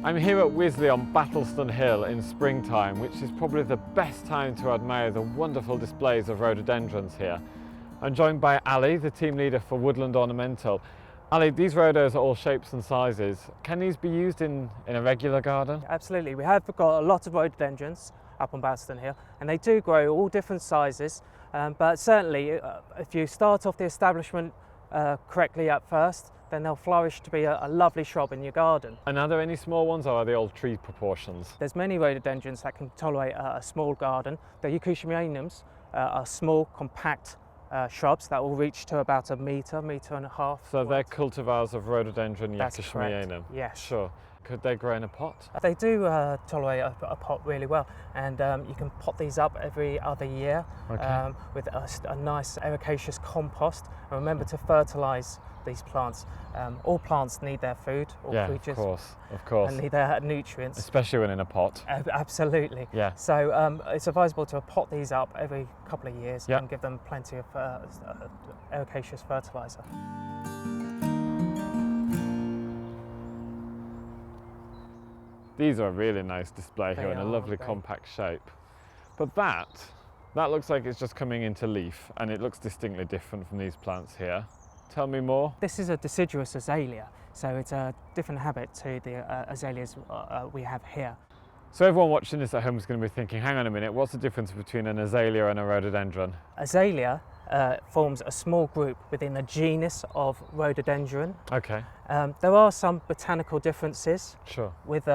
I'm here at Wisley on Battleston Hill in springtime, which is probably the best time to admire the wonderful displays of rhododendrons here. I'm joined by Ali, the team leader for Woodland Ornamental. Ali, these rhodos are all shapes and sizes. Can these be used in a regular garden? Absolutely. We have got a lot of rhododendrons up on Battleston Hill, and they do grow all different sizes, but certainly if you start off the establishment correctly at first, then they'll flourish to be a lovely shrub in your garden. And are there any small ones, or are they all tree proportions? There's many rhododendrons that can tolerate a small garden. The Euchymianums are small, compact shrubs that will reach to about a metre and a half. So they're cultivars of Rhododendron That's Euchymianum? correct. Yes. Sure. Could they grow in a pot? They do tolerate a pot really well, and you can pot these up every other year with a nice ericaceous compost. And remember to fertilise these plants. All plants need their food, all creatures, of course, and need their nutrients. Especially when in a pot. Absolutely. Yeah. So it's advisable to pot these up every couple of years Yeah. and give them plenty of ericaceous fertiliser. These are a really nice display here in a lovely compact shape. But that looks like it's just coming into leaf, and it looks distinctly different from these plants here. Tell me more. This is a deciduous azalea, so it's a different habit to the azaleas we have here. So everyone watching this at home is going to be thinking, hang on a minute, what's the difference between an azalea and a rhododendron? Azalea forms a small group within a genus of rhododendron. Okay. There are some botanical differences. Sure. With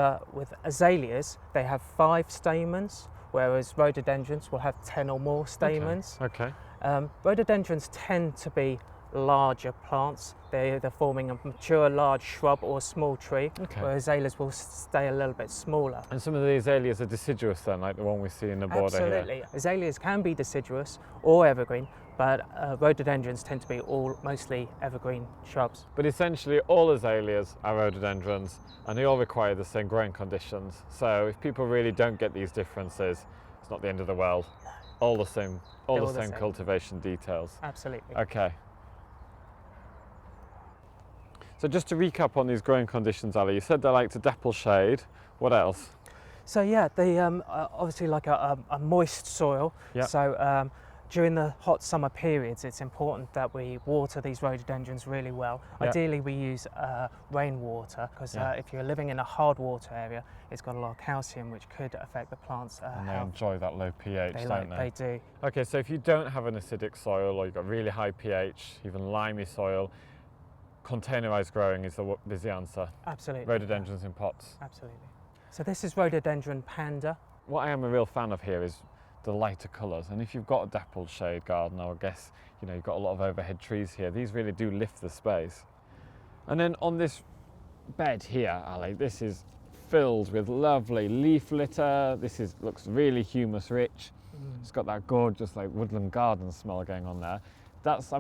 azaleas, they have 5 stamens, whereas rhododendrons will have 10 or more stamens. Okay. Rhododendrons tend to be larger plants. They're forming a mature large shrub or small tree, whereas azaleas will stay a little bit smaller. And some of the azaleas are deciduous then, like the one we see in the border here? Absolutely. Azaleas can be deciduous or evergreen, but rhododendrons tend to be mostly evergreen shrubs. But essentially all azaleas are rhododendrons, and they all require the same growing conditions. So if people really don't get these differences, it's not the end of the world. All the same cultivation details. Absolutely. Okay. So just to recap on these growing conditions, Ali, you said they like to dapple shade. What else? So yeah, they obviously like a moist soil. Yeah. So during the hot summer periods, it's important that we water these rhododendrons really well. Yeah. Ideally, we use rainwater, because if you're living in a hard water area, it's got a lot of calcium, which could affect the plant's and they health. enjoy that low pH, don't they? They do. Okay, so if you don't have an acidic soil, or you've got really high pH, even limey soil, containerised growing is the answer. Absolutely. Rhododendrons in pots. Absolutely. So this is Rhododendron panda. What I am a real fan of here is the lighter colours, and if you've got a dappled shade garden, I guess you've got a lot of overhead trees here, these really do lift the space. And then on this bed here, Ali, this is filled with lovely leaf litter. Looks really humus rich. It's got that gorgeous woodland garden smell going on there. That's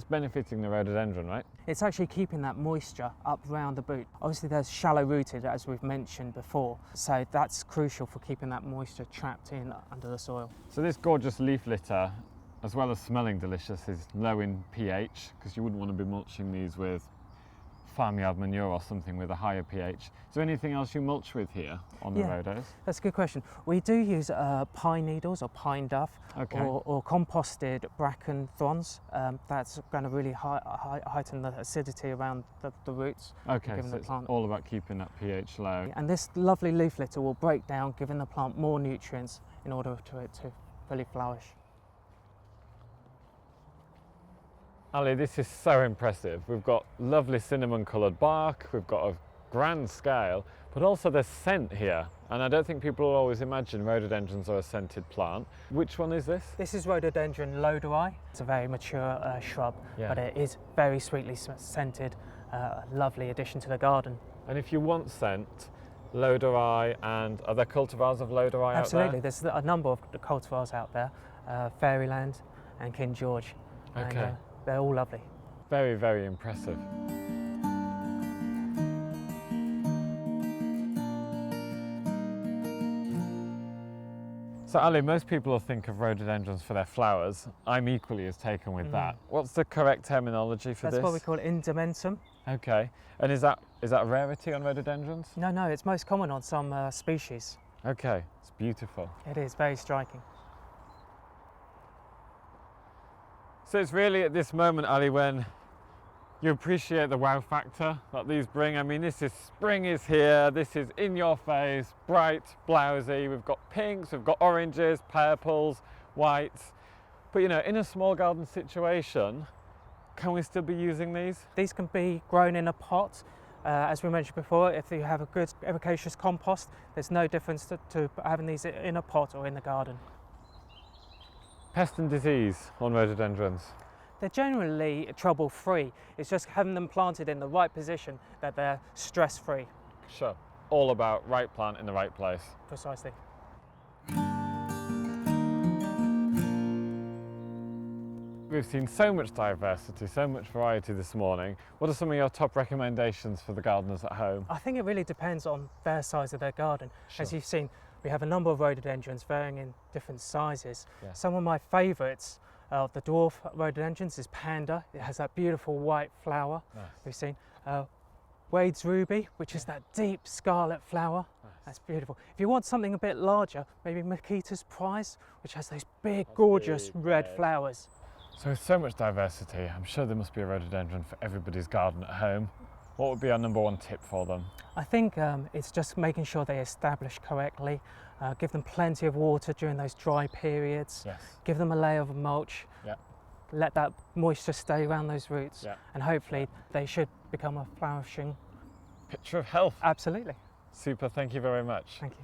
benefiting the rhododendron, right? It's actually keeping that moisture up round the boot. Obviously there's shallow rooted, as we've mentioned before, so that's crucial for keeping that moisture trapped in under the soil. So this gorgeous leaf litter, as well as smelling delicious, is low in pH, because you wouldn't want to be mulching these with farmyard manure or something with a higher pH. Is there anything else you mulch with here on the rhodos? That's a good question. We do use pine needles or pine duff, or composted bracken thorns. That's going to really heighten the acidity around the roots. Okay, so it's all about keeping that pH low. And this lovely leaf litter will break down, giving the plant more nutrients in order for it to fully flourish. Ali, this is so impressive. We've got lovely cinnamon coloured bark, we've got a grand scale, but also there's scent here. And I don't think people will always imagine rhododendrons are a scented plant. Which one is this? This is Rhododendron lodoi. It's a very mature shrub, but it is very sweetly scented, a lovely addition to the garden. And if you want scent, lodoi, and are there cultivars of lodoi out there? Absolutely, there's a number of cultivars out there, Fairyland and King George. Okay. And, they're all lovely. Very, very impressive. So Ali, most people will think of rhododendrons for their flowers. I'm equally as taken with that. What's the correct terminology for this? That's what we call indementum. Okay. And is that a rarity on rhododendrons? No, it's most common on some species. Okay, it's beautiful. It is very striking. So it's really at this moment, Ali, when you appreciate the wow factor that these bring. I mean, spring is here, this is in your face, bright, blousy. We've got pinks, we've got oranges, purples, whites. But you know, in a small garden situation, can we still be using these? These can be grown in a pot. As we mentioned before, if you have a good ericaceous compost, there's no difference to having these in a pot or in the garden. Pest and disease on rhododendrons. They're generally trouble-free. It's just having them planted in the right position that they're stress-free. Sure. All about right plant in the right place. Precisely. We've seen so much diversity, so much variety this morning. What are some of your top recommendations for the gardeners at home? I think it really depends on their size of their garden. Sure. As you've seen, we have a number of rhododendrons varying in different sizes. Yes. Some of my favourites of the dwarf rhododendrons is Panda. It has that beautiful white flower. Nice. We've seen Wade's Ruby, which is that deep scarlet flower. Nice. That's beautiful. If you want something a bit larger, maybe Makita's Prize, which has those big, gorgeous red flowers. So with so much diversity, I'm sure there must be a rhododendron for everybody's garden at home. What would be our number one tip for them? I think it's just making sure they establish correctly. Give them plenty of water during those dry periods. Yes. Give them a layer of mulch. Yeah. Let that moisture stay around those roots. Yeah. And hopefully they should become a flourishing. Picture of health. Absolutely. Super, thank you very much. Thank you.